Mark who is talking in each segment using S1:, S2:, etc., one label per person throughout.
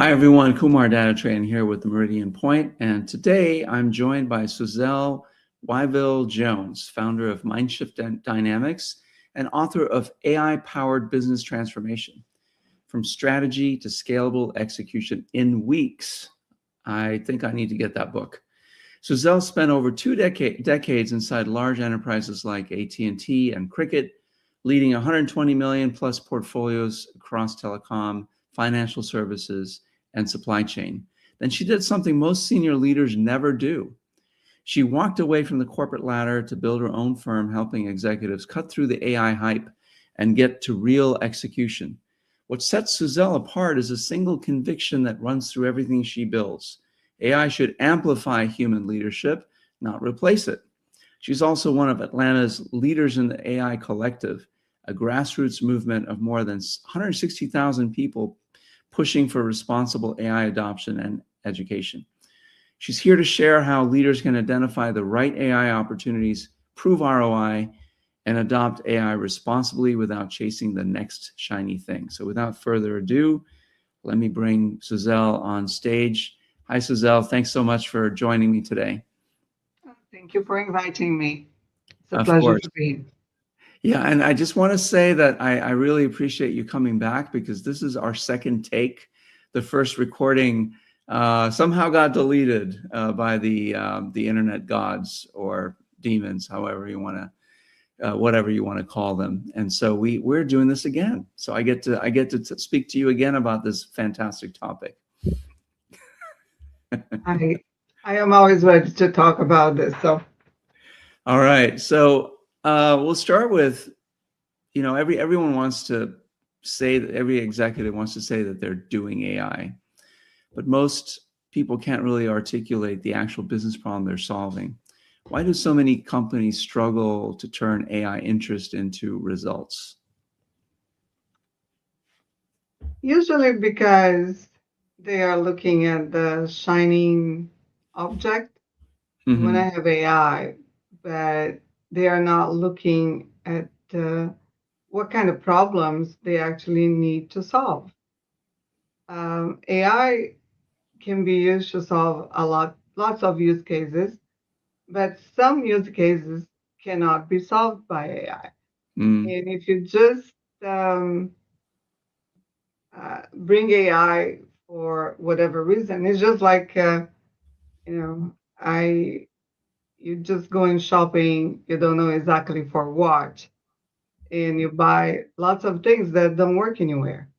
S1: Hi everyone, Kumar Data Train here with the Meridian Point, and today I'm joined by Suzel Wyvill-Jones, founder of Mindshift Dynamics and author of AI-Powered Business Transformation, From Strategy to Scalable Execution in Weeks. I think I need to get that book. Suzel spent over two decades inside large enterprises like AT&T and Cricket, leading 120 million plus portfolios across telecom, financial services, and supply chain. Then she did something most senior leaders never do. She walked away from the corporate ladder to build her own firm, helping executives cut through the AI hype and get to real execution. What sets Suzel apart is a single conviction that runs through everything she builds. AI should amplify human leadership, not replace it. She's also one of Atlanta's leaders in the AI Collective, a grassroots movement of more than 160,000 people pushing for responsible AI adoption and education. She's here to share how leaders can identify the right AI opportunities, prove ROI, and adopt AI responsibly without chasing the next shiny thing. So without further ado, let me bring Suzel on stage. Hi, Suzel. Thanks so much for joining me today.
S2: Thank you for inviting me. It's a
S1: Of
S2: pleasure
S1: course.
S2: to be here.
S1: Yeah, and I just want to say that I really appreciate you coming back because this is our second take. The first recording somehow got deleted by the internet gods or demons, however you want to, whatever you want to call them. And so we're doing this again. So I get to speak to you again about this fantastic topic.
S2: I I am always ready to talk about this. So
S1: All right, so we'll start with, everyone wants to say that every executive wants to say that they're doing AI, but most people can't really articulate the actual business problem they're solving. Why do so many companies struggle to turn AI interest into results?
S2: usually because they are looking at the shining object. We want to
S1: Mm-hmm.
S2: have AI, but they are not looking at what kind of problems they actually need to solve. AI can be used to solve lots of use cases, but some use cases cannot be solved by AI.
S1: Mm.
S2: And if you just bring AI for whatever reason, it's just like you know, I you just going shopping, you don't know exactly for what, and you buy lots of things that don't work anywhere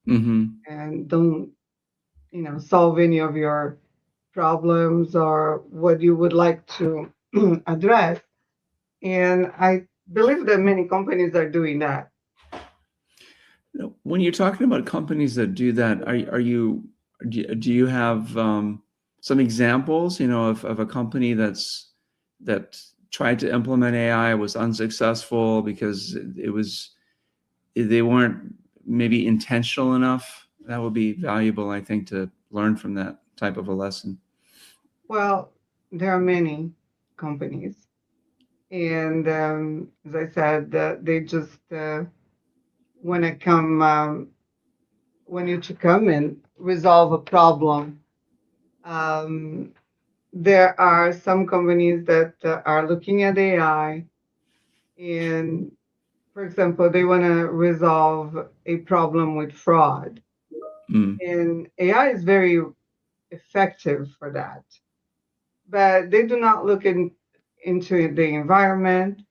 S1: Mm-hmm.
S2: and don't solve any of your problems or what you would like to address. And I believe that many companies are doing that.
S1: When you're talking about companies that do that, do you have some examples, of a company that tried to implement AI, was unsuccessful because they weren't maybe intentional enough? That would be valuable, I think, to learn from that type of a lesson.
S2: Well, there are many companies, and as I said, they just want to come want you to come and resolve a problem. Um, there are some companies that are looking at AI, and for example, they want to resolve a problem with fraud,
S1: Mm.
S2: and AI is very effective for that. But they do not look into the environment.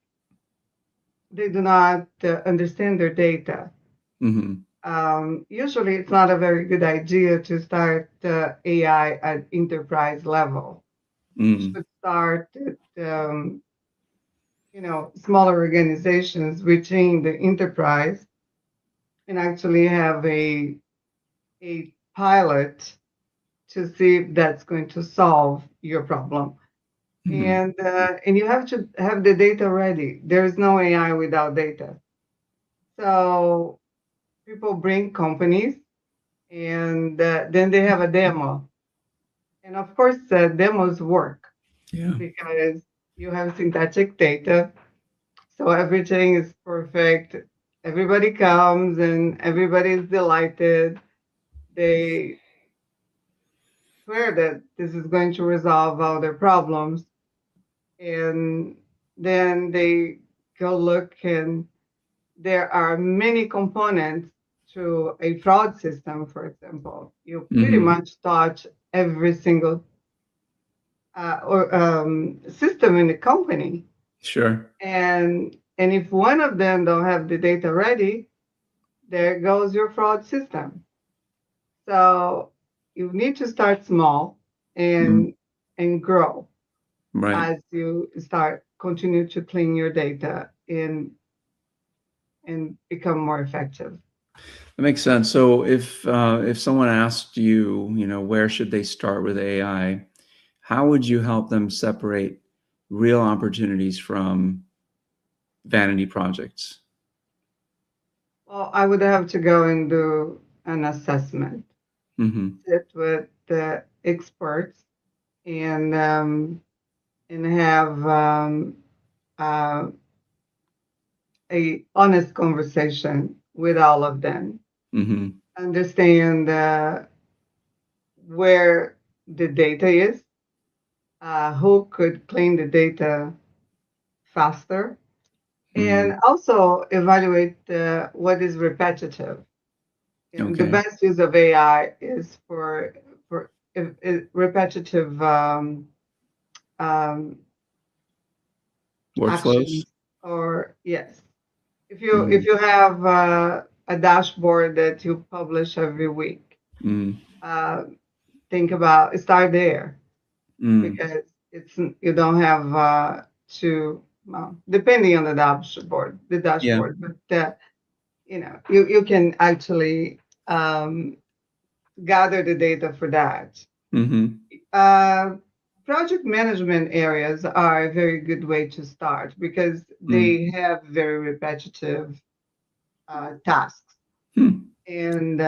S2: They do not understand their data.
S1: Mm-hmm.
S2: Usually, it's not a very good idea to start AI at enterprise level. You
S1: Mm.
S2: should start at smaller organizations within the enterprise and actually have a pilot to see if that's going to solve your problem.
S1: Mm-hmm.
S2: And you have to have the data ready. There is no AI without data. So people bring companies, and then they have a demo. And of course, demos work
S1: Yeah.
S2: because you have synthetic data. So everything is perfect. Everybody comes and everybody is delighted. They swear that this is going to resolve all their problems. And then they go look, and there are many components to a fraud system, for example. You pretty
S1: Mm-hmm.
S2: much touch every single system in the company.
S1: Sure.
S2: And if one of them don't have the data ready, there goes your fraud system. So you need to start small
S1: Mm.
S2: and grow
S1: Right.
S2: as you start continue to clean your data and become more effective.
S1: That makes sense. So if someone asked you, where should they start with AI, how would you help them separate real opportunities from vanity projects?
S2: Well, I would have to go and do an assessment,
S1: Mm-hmm.
S2: sit with the experts, and have uh, a honest conversation with all of them.
S1: Mm-hmm.
S2: Understand where the data is, who could clean the data faster,
S1: Mm-hmm.
S2: and also evaluate what is repetitive. And the
S1: Okay.
S2: best use of AI is for if repetitive um,
S1: Workflows.
S2: actions. Or yes, if
S1: Mm-hmm.
S2: you have a dashboard that you publish every week,
S1: Mm-hmm.
S2: uh, think about start there,
S1: Mm.
S2: because it's you don't have to, well, depending on the
S1: Yeah.
S2: dashboard, but you can actually gather the data for that.
S1: Mm-hmm.
S2: Uh, Project management areas are a very good way to start because
S1: Mm.
S2: they have very repetitive tasks,
S1: Hmm.
S2: and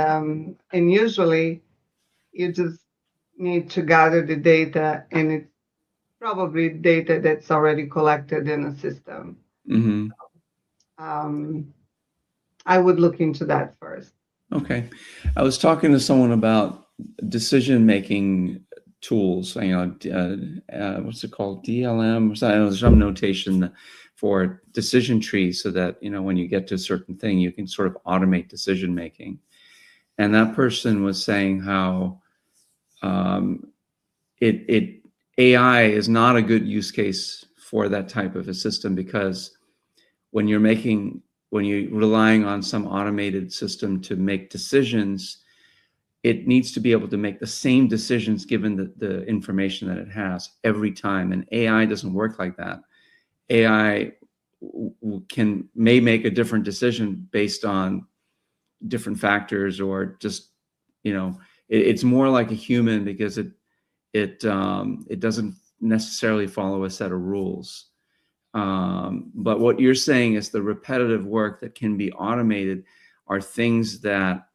S2: usually you just need to gather the data, and it's probably data that's already collected in a system.
S1: Mm-hmm.
S2: Um, I would look into that first.
S1: Okay. I was talking to someone about decision-making tools, what's it called? DLM, or something. There's some notation for decision trees so that, when you get to a certain thing, you can sort of automate decision making. And that person was saying how um, it AI is not a good use case for that type of a system because when you're making when you're relying on some automated system to make decisions, it needs to be able to make the same decisions given the information that it has every time. And AI doesn't work like that. AI may make a different decision based on different factors, or just, it's more like a human because it doesn't necessarily follow a set of rules. But what you're saying is the repetitive work that can be automated are things that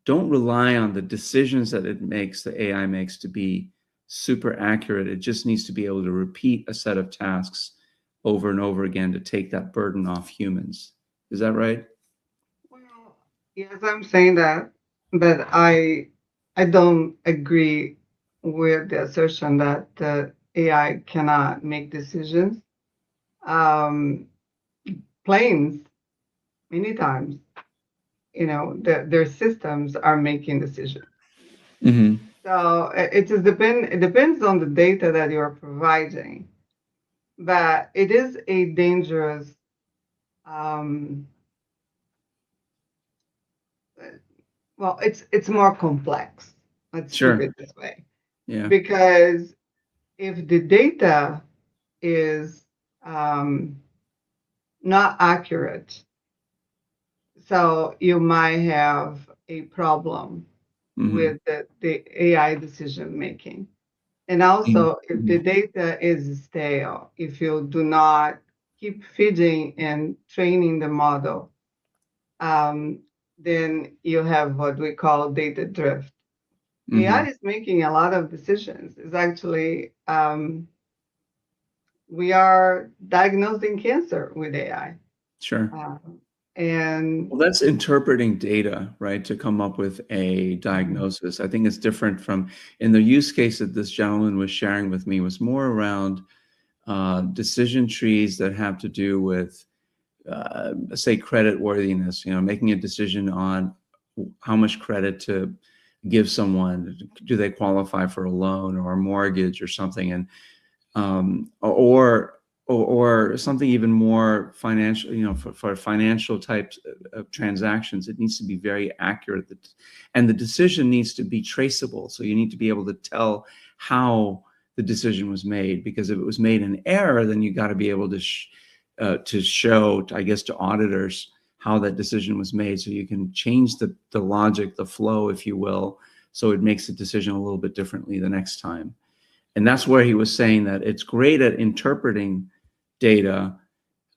S1: don't rely on the decisions that the AI makes to be super accurate. It just needs to be able to repeat a set of tasks over and over again to take that burden off humans. Is that right?
S2: Well, yes, I'm saying that, but I don't agree with the assertion that AI cannot make decisions. Um, Planes, many times, their systems are making decisions.
S1: Mm-hmm.
S2: So it depends on the data that you are providing, but it is a dangerous. Um, well, it's more complex. Let's put
S1: Sure.
S2: it this way,
S1: Yeah.
S2: because if the data is um, not accurate, so you might have a problem
S1: Mm-hmm.
S2: with the AI decision making. And also, if the
S1: Mm-hmm.
S2: data is stale, if you do not keep feeding and training the model, um, then you have what we call data drift. AI
S1: Mm-hmm.
S2: is making a lot of decisions. It's actually, we are diagnosing cancer with AI.
S1: Sure.
S2: Uh, And
S1: Well, that's interpreting data, right, to come up with a diagnosis. I think it's different from, in the use case that this gentleman was sharing with me was more around decision trees that have to do with, say, credit worthiness, making a decision on how much credit to give someone. Do they qualify for a loan or a mortgage or something? And or something even more financial, for financial types of transactions, it needs to be very accurate, and the decision needs to be traceable. So you need to be able to tell how the decision was made, because if it was made in error, then you got to be able to show, I guess, to auditors how that decision was made, so you can change the logic, the flow, if you will, so it makes the decision a little bit differently the next time. And that's where he was saying that it's great at interpreting data,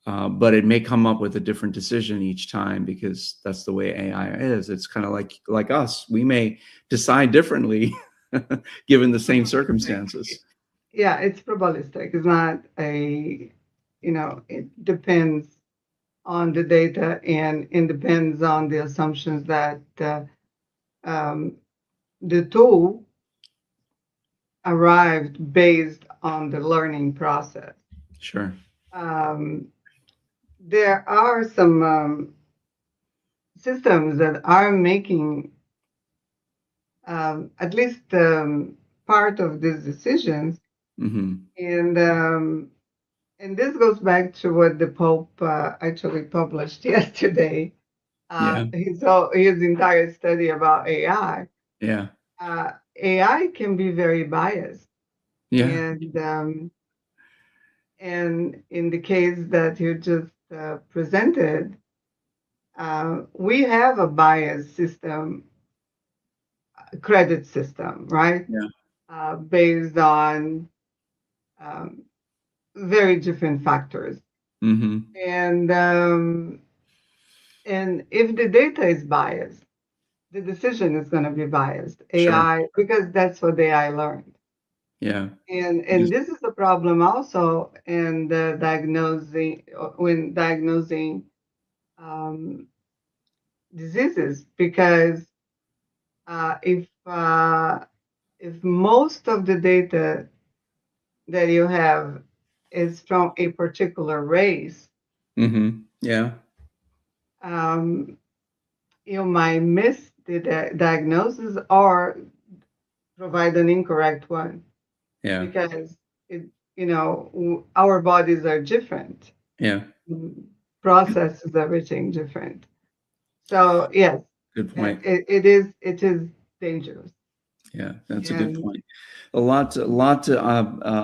S1: but it may come up with a different decision each time, because that's the way AI is. It's kind of like us. We may decide differently given the same circumstances.
S2: Yeah, it's probabilistic. It's not it depends on the data, and it depends on the assumptions that the tool arrived based on the learning process.
S1: Sure.
S2: There are some systems that are making at least part of these decisions, and this goes back to what the Pope actually published yesterday.
S1: Yeah.
S2: His entire study about AI.
S1: Yeah.
S2: AI can be very biased.
S1: Yeah.
S2: And in the case that you just presented, we have a bias system, credit system, right?
S1: Yeah.
S2: Based on very different factors. And if the data is biased, the decision is going to be biased. AI,
S1: Sure.
S2: because that's what AI learned.
S1: Yeah.
S2: And this is a problem also in the when diagnosing diseases, because if most of the data that you have is from a particular race,
S1: Yeah.
S2: You might miss the diagnosis or provide an incorrect one.
S1: Yeah.
S2: Because our bodies are different.
S1: Yeah.
S2: Processes everything different. So yes,
S1: Good point.
S2: it is dangerous.
S1: Yeah, that's a good point. A lot to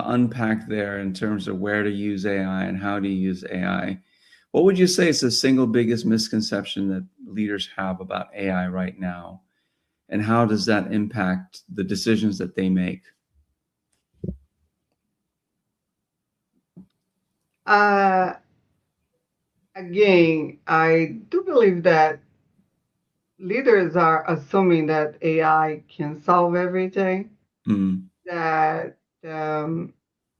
S1: unpack there in terms of where to use AI and how to use AI. What would you say is the single biggest misconception that leaders have about AI right now, and how does that impact the decisions that they make?
S2: Again, I do believe that leaders are assuming that AI can solve everything, that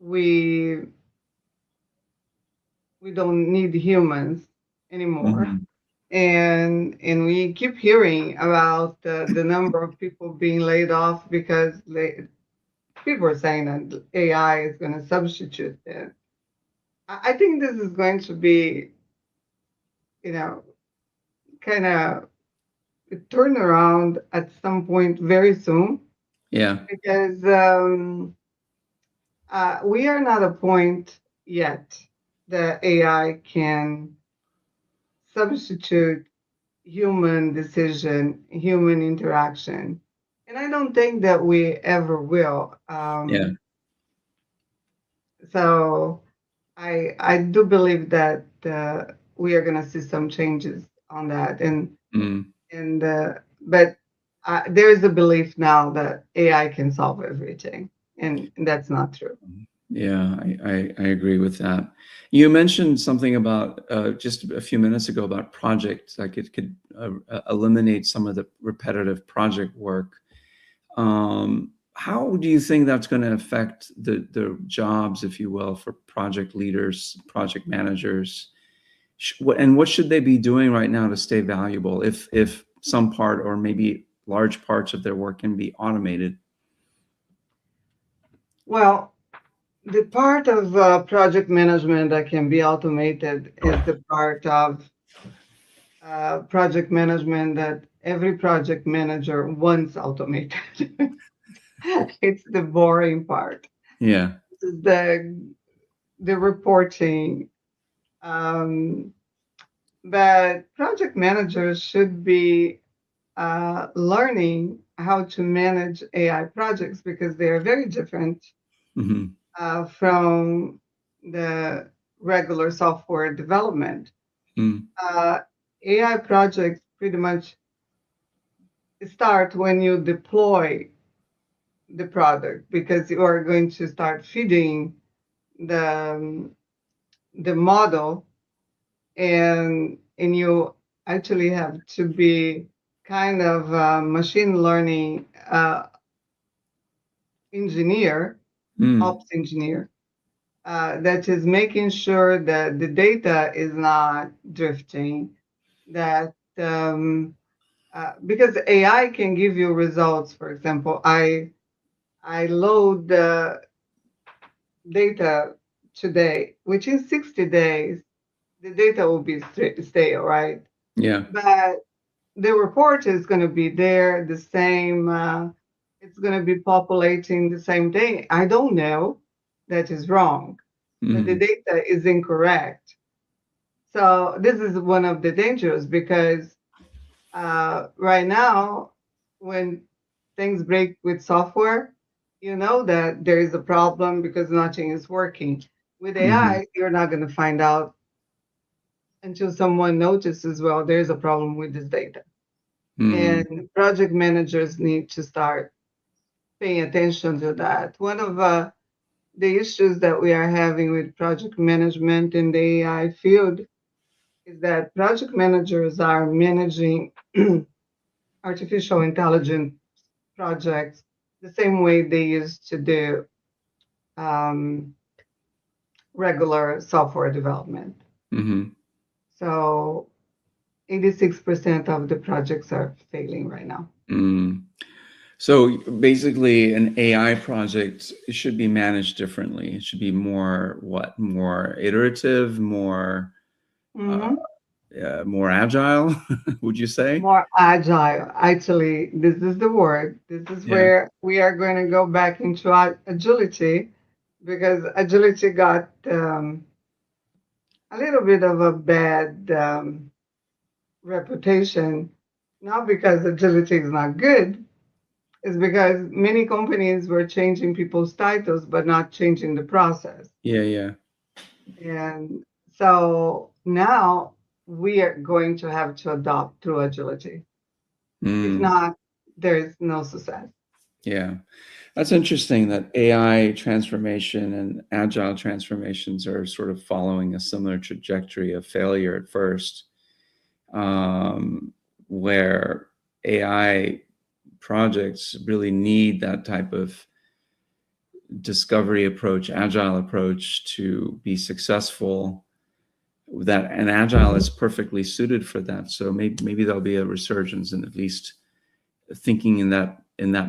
S2: we don't need humans anymore. And we keep hearing about the number of people being laid off because people are saying that AI is going to substitute them. I think this is going to be, kind of turn around at some point very soon.
S1: Yeah.
S2: Because we are not at a point yet that AI can substitute human decision, human interaction. And I don't think that we ever will.
S1: Yeah.
S2: So I do believe that we are going to see some changes on that. But there is a belief now that AI can solve everything, and that's not true.
S1: Yeah, I agree with that. You mentioned something about just a few minutes ago about projects, like it could eliminate some of the repetitive project work. How do you think that's going to affect the jobs, if you will, for project leaders, project managers? And what should they be doing right now to stay valuable if some part or maybe large parts of their work can be automated?
S2: Well, the part of project management that can be automated is the part of project management that every project manager wants automated. It's the boring part.
S1: Yeah.
S2: This is the reporting. Um, but project managers should be learning how to manage AI projects because they are very different
S1: Hmm.
S2: from the regular software development.
S1: Mm.
S2: Uh, AI projects pretty much start when you deploy the product because you are going to start feeding the the model, and you actually have to be kind of a machine learning engineer,
S1: Mm.
S2: ops engineer, that is making sure that the data is not drifting, that because AI can give you results. For example, I load the data today, which in 60 days the data will be stale, right?
S1: Yeah.
S2: But the report is going to be there, the same. It's going to be populating the same day. I don't know. That is wrong. But the
S1: Mm.
S2: data is incorrect. So this is one of the dangers because right now, when things break with software, you know that there is a problem because nothing is working. With
S1: Hmm.
S2: AI, you're not going to find out until someone notices, well, there's a problem with this data.
S1: Mm.
S2: And project managers need to start paying attention to that. One of the issues that we are having with project management in the AI field is that project managers are managing artificial intelligence projects the same way they used to do um, regular software development.
S1: Hmm.
S2: So 86% of the projects are failing right now.
S1: Mm. So basically, an AI project should be managed differently. It should be more what? More iterative, uh,
S2: Mhm.
S1: more agile. Would you say?
S2: More agile. Actually, this is the word. This is
S1: Yeah.
S2: where we are going to go back into agility because agility got a little bit of a bad reputation, not because agility is not good, it's because many companies were changing people's titles but not changing the process.
S1: Yeah. Yeah.
S2: And so now we are going to have to adopt through agility. If
S1: Mm.
S2: not, there is no success.
S1: Yeah. That's interesting that AI transformation and agile transformations are sort of following a similar trajectory of failure at first, where AI projects really need that type of discovery approach, agile approach to be successful. That and agile is perfectly suited for that. So maybe there'll be a resurgence in at least thinking in that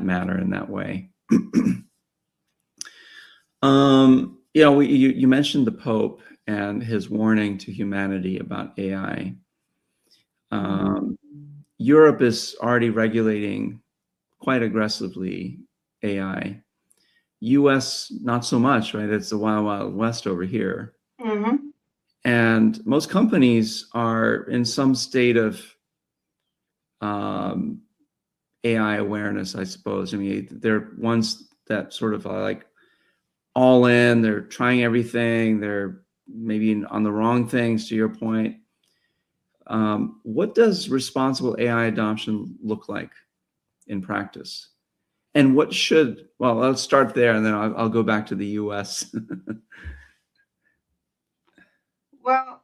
S1: manner, in that way. You mentioned the Pope and his warning to humanity about AI.
S2: Mhm.
S1: Um, Europe is already regulating quite aggressively AI. US, not so much, right? It's the wild, wild west over here.
S2: Mhm.
S1: And most companies are in some state of um, AI awareness, I suppose. I mean, they're ones that sort of are like all in, they're trying everything, they're maybe on the wrong things, to your point. What does responsible AI adoption look like in practice? And what should, well, let's start there and then I'll go back to the US.
S2: Well,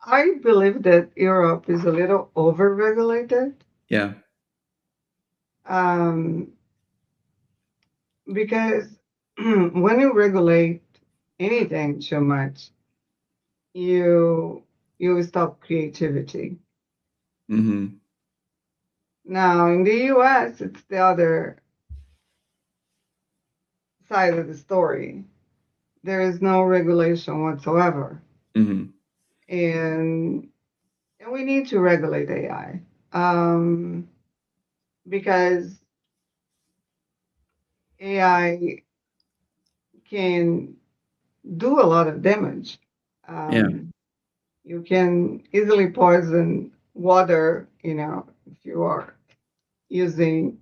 S2: I believe that Europe is a little over-regulated
S1: Yeah.
S2: um, because when you regulate anything too much, you will stop creativity.
S1: Mm-hmm.
S2: Now, in the US, it's the other side of the story. There is no regulation whatsoever.
S1: Mm-hmm.
S2: And we need to regulate AI, um, because AI can do a lot of damage.
S1: Yeah.
S2: You can easily poison water, if you are using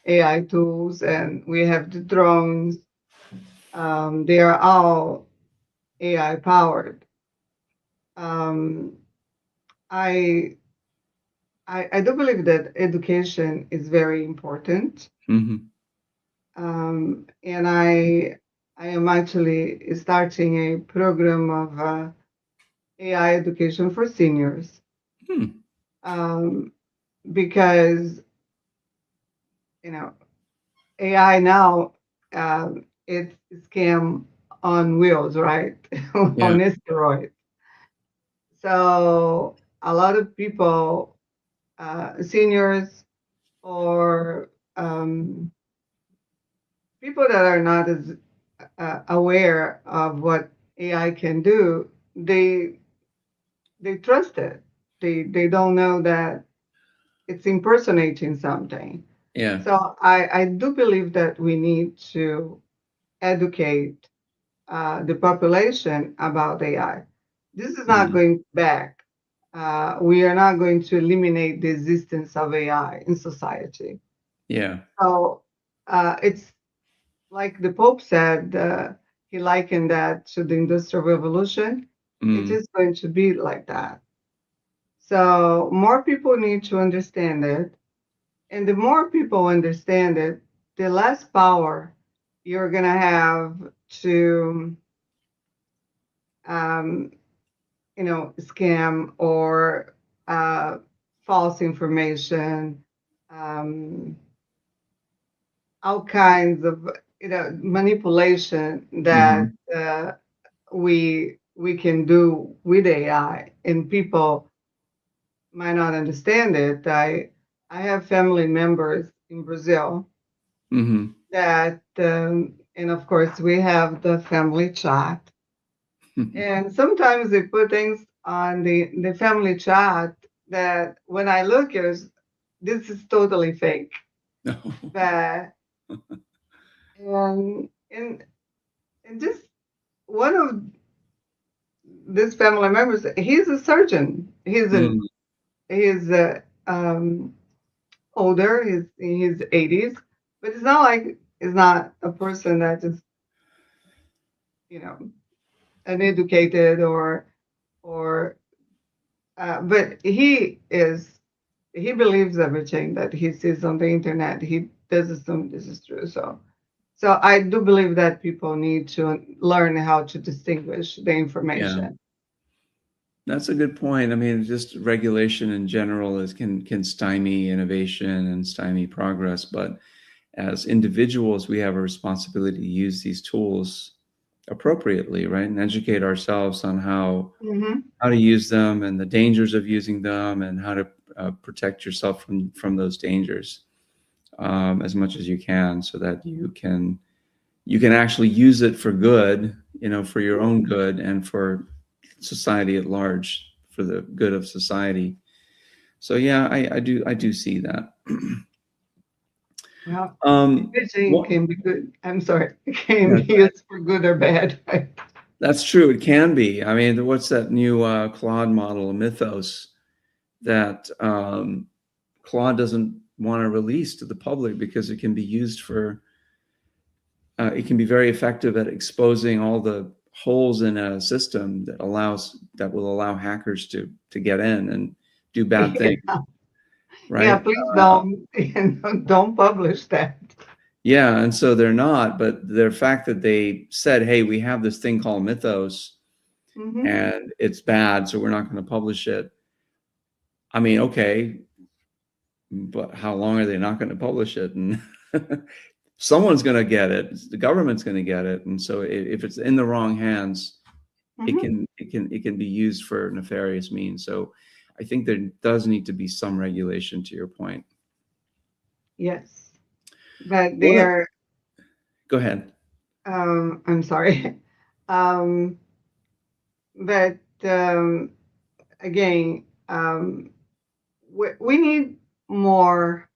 S2: AI tools, and we have the drones. They are all AI powered. Um, I, I do believe that education is very important,
S1: Mm-hmm.
S2: and I am actually starting a program of AI education for seniors,
S1: Hmm.
S2: um, because you know AI now, it's a scam on wheels, right?
S1: Yeah.
S2: On steroids. So a lot of people, seniors or people that are not as aware of what AI can do, they trust it. They don't know that it's impersonating something.
S1: Yeah.
S2: So I do believe that we need to educate the population about AI. This is not
S1: Mm-hmm.
S2: going back. We are not going to eliminate the existence of AI in society.
S1: Yeah.
S2: So it's like the Pope said, he likened that to the Industrial Revolution. It
S1: Mm.
S2: is going to be like that. So more people need to understand it. And the more people understand it, the less power you're going to have to, um, scam or false information, um, all kinds of manipulation that
S1: Mm-hmm.
S2: we can do with AI, and people might not understand it. I have family members in Brazil
S1: Mm-hmm.
S2: that, and of course we have the family chat, and sometimes they put things on the family chat that when I look at it, this is totally fake.
S1: No.
S2: But and just one of this family members, he's a surgeon.
S1: Mm.
S2: He's older. He's in his 80s, but it's not like he's not a person that is you know uneducated or but he believes everything that he sees on the internet. He does assume this is true. So I do believe that people need to learn how to distinguish the
S1: Yeah.
S2: information.
S1: That's a good point. I mean, just regulation in general can stymie innovation and stymie progress, but as individuals, we have a responsibility to use these tools appropriately, right? And educate ourselves on
S2: Hmm.
S1: how to use them and the dangers of using them and how to protect yourself from those dangers as much as you can, so that you can actually use it for good, for your own good and for society at large, for the good of society. So yeah, I do see that.
S2: Well,
S1: um,
S2: everything
S1: what,
S2: can be good. I'm sorry, it can
S1: yeah,
S2: be used for good or bad. Right?
S1: that's true. It can be. I mean, what's that new Claude model, Mythos, that Claude doesn't want to release to the public because it can be used for, it can be very effective at exposing all the holes in a system that will allow hackers to get in and do bad things,
S2: Yeah,
S1: right?
S2: please don't don't publish that.
S1: Yeah, and so they're not, but the fact that they said, "Hey, we have this thing called Mythos,
S2: Hmm.
S1: and it's bad, so we're not going to publish it." I mean, okay, but how long are they not going to publish it? And someone's going to get it. The government's going to get it, and so if it's in the wrong hands,
S2: Mhm.
S1: it can be used for nefarious means. So I think there does need to be some regulation, to your point.
S2: Yes, but
S1: One
S2: they
S1: of,
S2: are.
S1: go ahead.
S2: I'm sorry, um, but again, we need more.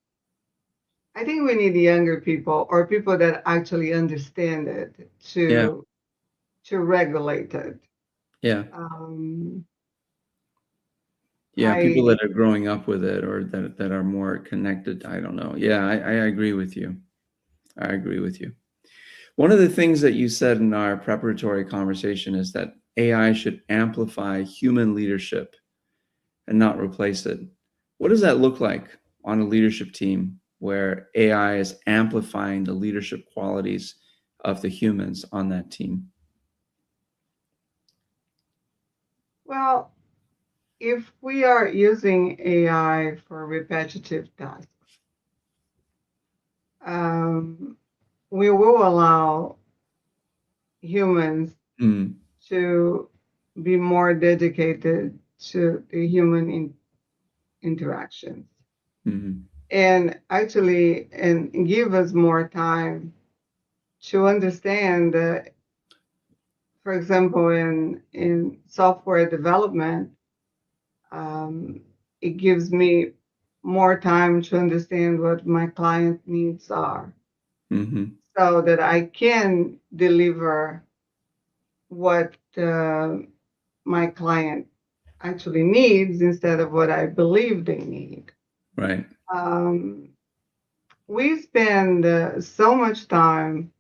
S2: I think we need younger people or people that actually understand it
S1: Yeah,
S2: to regulate it.
S1: yeah,
S2: Um,
S1: yeah. People
S2: I
S1: that are growing up with it or that are more connected. I don't know. Yeah, I agree with you. I agree with you. One of the things that you said in our preparatory conversation is that AI should amplify human leadership and not replace it. What does that look like on a leadership team where AI is amplifying the leadership qualities of the humans on that team?
S2: well, if we are using AI for repetitive tasks, um, we will allow humans
S1: Mm,
S2: to be more dedicated to the human interactions
S1: mm,
S2: and actually and give us more time to understand that, for example, in software development, um, it gives me more time to understand what my client needs are
S1: mm,
S2: so that I can deliver what my client actually needs instead of what I believe they need.
S1: right.
S2: Um, we spend so much time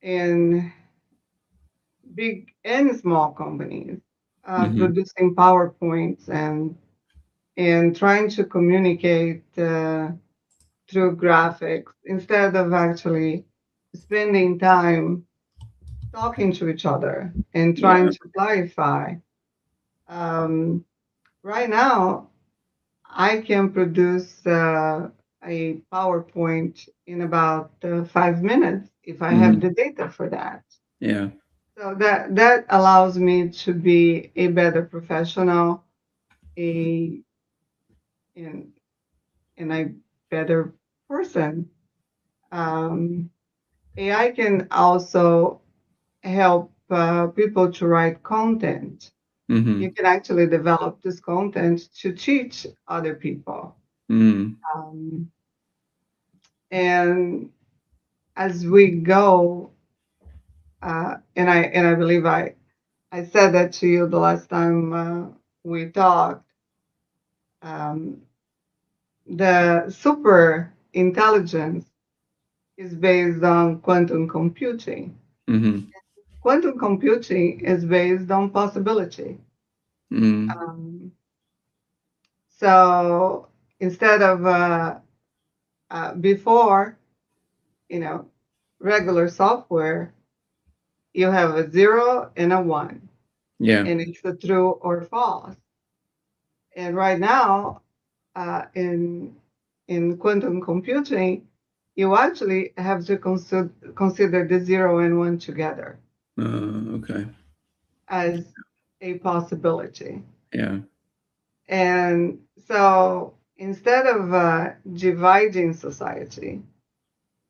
S2: in big and small companies
S1: Mm,
S2: producing PowerPoints and trying to communicate through graphics instead of actually spending time talking to each other and trying
S1: yeah.
S2: to clarify. Um, right now, I can produce a PowerPoint in about 5 minutes if I have
S1: Mm,
S2: the data for that.
S1: yeah.
S2: So that allows me to be a better professional, a and, and a better person. Um, AI can also help people to write content. You
S1: Mm,
S2: can actually develop this content to teach other people.
S1: mm,
S2: Um, and as we go, and I believe I said that to you the last time we talked. Um, the super intelligence is based on quantum computing.
S1: mm,
S2: Quantum computing is based on possibility.
S1: mm,
S2: Um, so instead of before, you know, regular software, you have a zero and a one,
S1: yeah.
S2: and it's a true or false. And right now, in quantum computing, you actually have to consider the zero and one together
S1: Okay.
S2: as a possibility.
S1: Yeah.
S2: And so instead of dividing society,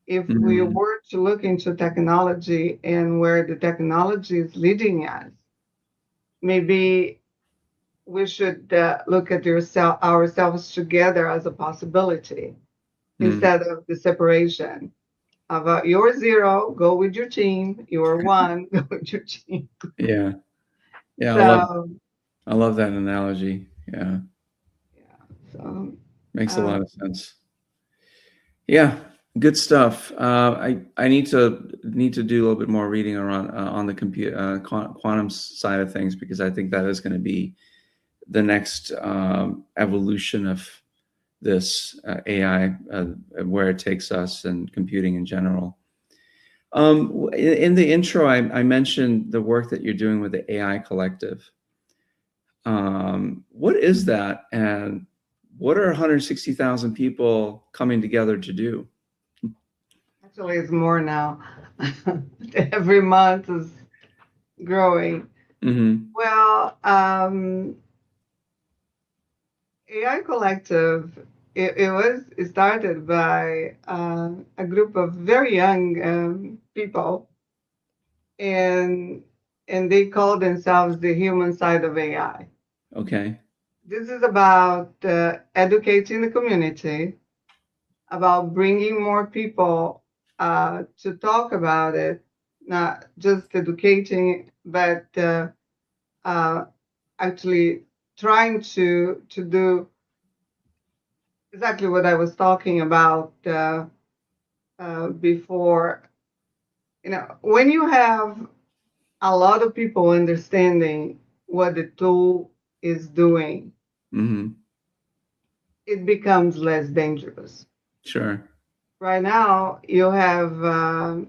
S2: if we
S1: Mm,
S2: were to look into technology and where the technology is leading us, maybe we should look at ourselves together as a possibility
S1: mm,
S2: instead of the separation of you're zero, go with your team, you're one, go with your team.
S1: yeah. Yeah.
S2: So,
S1: I love that analogy. Yeah.
S2: yeah, so,
S1: Makes a
S2: um,
S1: lot of sense. Yeah, good stuff. I need to do a little bit more reading around on the quantum side of things because I think that is going to be the next evolution of this AI, where it takes us and computing in general. In the intro, I mentioned the work that you're doing with the AI Collective. What is that, and what are 160,000 people coming together to do?
S2: actually, it's more now. Every month is growing.
S1: Mm-hmm.
S2: Well, AI Collective, it started by a group of very young people, and they call themselves the human side of AI.
S1: Okay.
S2: This is about educating the community, about bringing more people to talk about it, not just educating, but uh, actually trying to do exactly what I was talking about before. You know, when you have a lot of people understanding what the tool is doing,
S1: Mm-hmm.
S2: it becomes less dangerous.
S1: Sure.
S2: Right now, you have a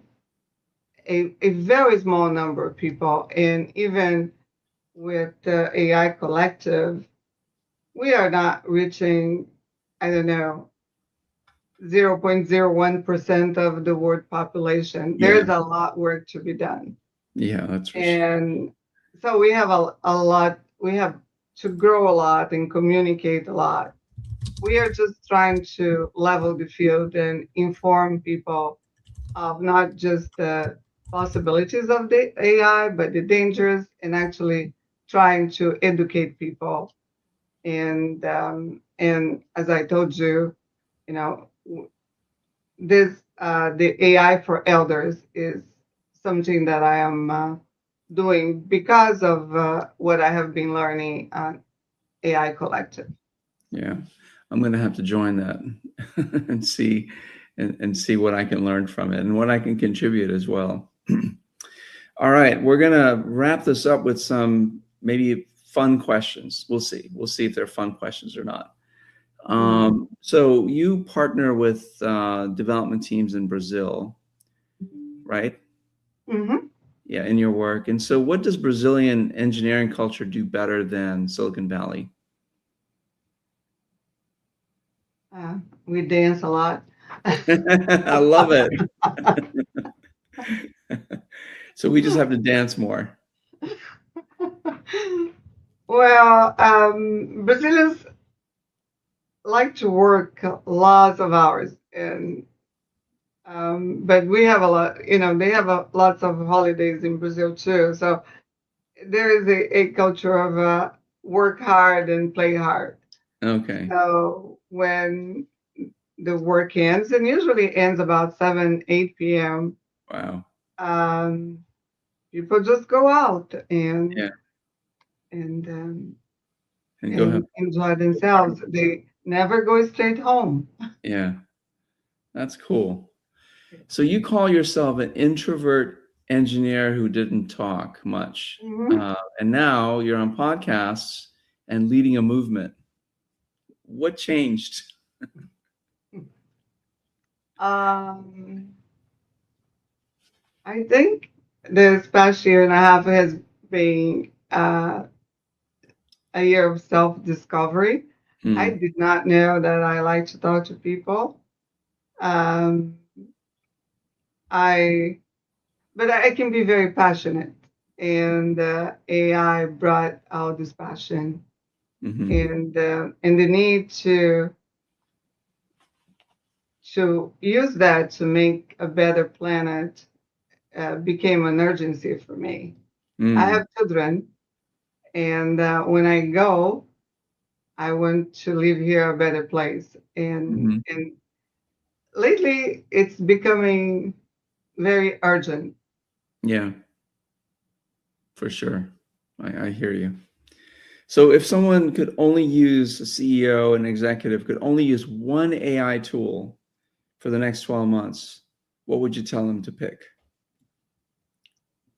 S2: very small number of people, and even with the AI collective, we are not reaching, I don't know, 0.01% of the world population.
S1: Yeah.
S2: There's a lot work to be done.
S1: Yeah, that's for sure.
S2: And so we have a lot, we have to grow a lot and communicate a lot. We are just trying to level the field and inform people of not just the possibilities of the AI, but the dangers, and actually trying to educate people. And as I told you, you know, this the AI for elders is something that I am doing because of what I have been learning on AI Collective.
S1: Yeah. I'm gonna have to join that and see and see what I can learn from it and what I can contribute as well. All right, we're gonna wrap this up with some maybe fun questions. We'll see. We'll see if they're fun questions or not.
S2: Mm-hmm.
S1: So you partner with development teams in Brazil, right?
S2: Mm-hmm.
S1: Yeah, in your work. And so what does Brazilian engineering culture do better than Silicon Valley?
S2: Uh, we dance a lot.
S1: I love it. So we just have to dance more.
S2: Well, Brazilians like to work lots of hours, and but we have a lot. You know, they have lots of holidays in Brazil too. So there is a culture of work hard and play hard.
S1: Okay.
S2: So when the work ends, and usually ends about 7, 8 p.m.,
S1: Wow.
S2: um, people just go out
S1: Yeah.
S2: and um,
S1: And go have
S2: and enjoy themselves. They never go straight home.
S1: yeah. That's cool. So you call yourself an introvert engineer who didn't talk much.
S2: Mhm.
S1: And now you're on podcasts and leading a movement. What changed?
S2: Um, I think this past year and a half has been a year of self-discovery. I
S1: Hmm.
S2: did not know that I like to talk to people. Um, I, but I can be very passionate, and AI brought out this passion
S1: Hmm.
S2: and the need to use that to make a better planet became an urgency for me. I
S1: Mm.
S2: have children, and when I go, I want to leave here a better place.
S1: Hmm.
S2: And lately, it's becoming very urgent.
S1: Yeah, for sure. I hear you. So if someone could only use a CEO, an executive could only use one AI tool for the next 12 months, what would you tell them to pick?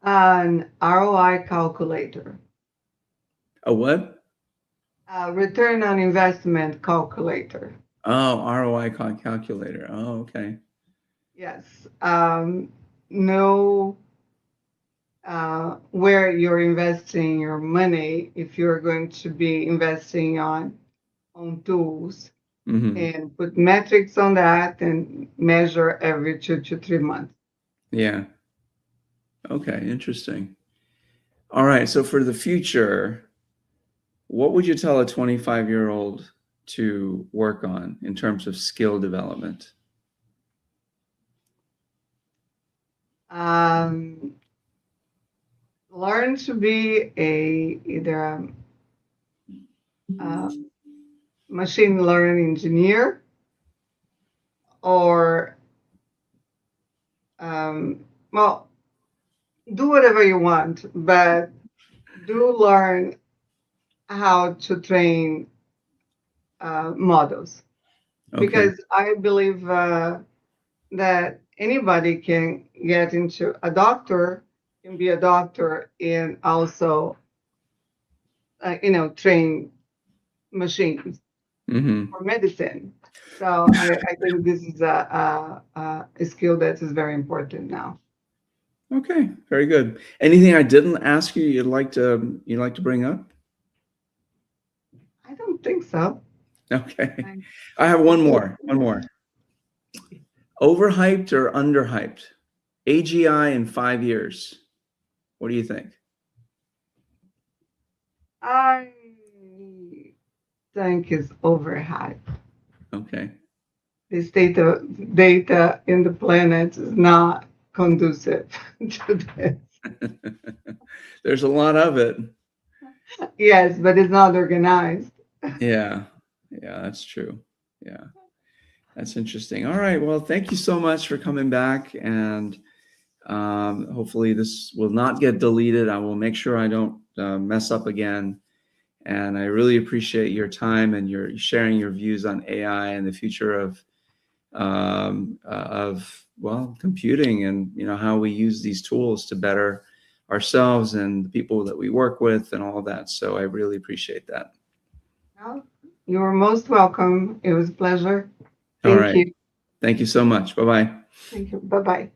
S2: An ROI calculator,
S1: A what?
S2: a return on investment calculator.
S1: Oh, ROI calculator. Oh, okay.
S2: Yes. Know where you're investing your money if you're going to be investing on tools,
S1: Hmm.
S2: and put metrics on that and measure every 2 to 3 months.
S1: Yeah. Okay. Interesting. All right. So for the future, what would you tell a 25-year-old to work on in terms of skill development?
S2: Learn to be either a machine learning engineer or well, do whatever you want, but do learn how to train models,
S1: Okay.
S2: because I believe that anybody can get into a doctor, can be a doctor, and also train machines for medicine. So I think this is a skill that is very important now.
S1: Okay, very good. Anything I didn't ask you you'd like to bring up?
S2: I don't think so.
S1: Okay. I have one more. Overhyped or underhyped? AGI in 5 years. What do you think?
S2: I think it's overhyped.
S1: Okay.
S2: The state of data in the planet is not conducive to this.
S1: There's a lot of it.
S2: Yes, but it's not organized.
S1: Yeah, that's true. Yeah, that's interesting. All right, well, thank you so much for coming back, and hopefully this will not get deleted. I will make sure I don't mess up again. And I really appreciate your time and your sharing your views on AI and the future of computing, and how we use these tools to better ourselves and the people that we work with and all of that. So I really appreciate that.
S2: Well, you are most welcome. It was a pleasure.
S1: All
S2: Thank
S1: right.
S2: you.
S1: Thank you so much. Bye-bye.
S2: Thank you. Bye-bye.